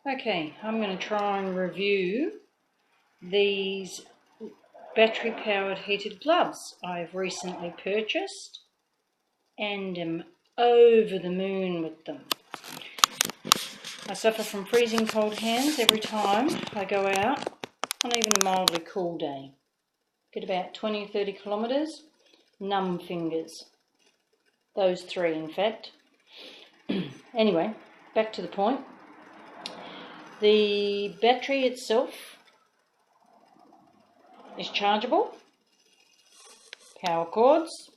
Okay, I'm going to try and review these battery-powered heated gloves I've recently purchased and am over the moon with them. I suffer from freezing cold hands every time I go out on even a mildly cool day. Get about 20-30 kilometres, numb fingers. Those three, in fact. Anyway, back to the point. The battery itself is chargeable, power cords.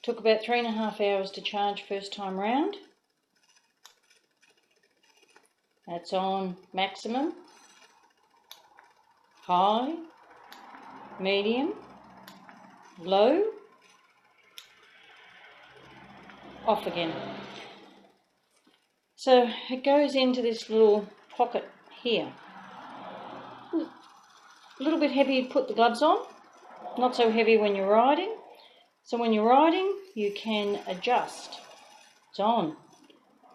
Took about 3.5 hours to charge first time round. That's on maximum, high, medium, low, off again. So it goes into this little pocket here. A little bit heavy to put the gloves on, not so heavy when you're riding. So when you're riding, you can adjust. It's on.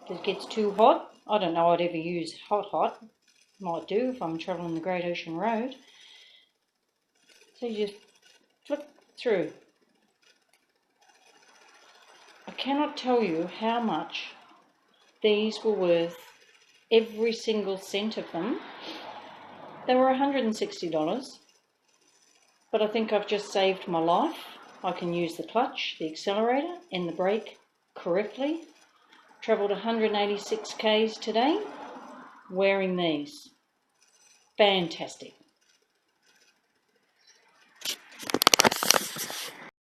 If it gets too hot, I don't know I'd ever use hot. Might do if I'm travelling the Great Ocean Road. So you just flick through. I cannot tell you how much these were worth, every single cent of them. They were $160, but I think I've just saved my life. I can use the clutch, the accelerator and the brake correctly. Travelled 186 k's today wearing these. Fantastic.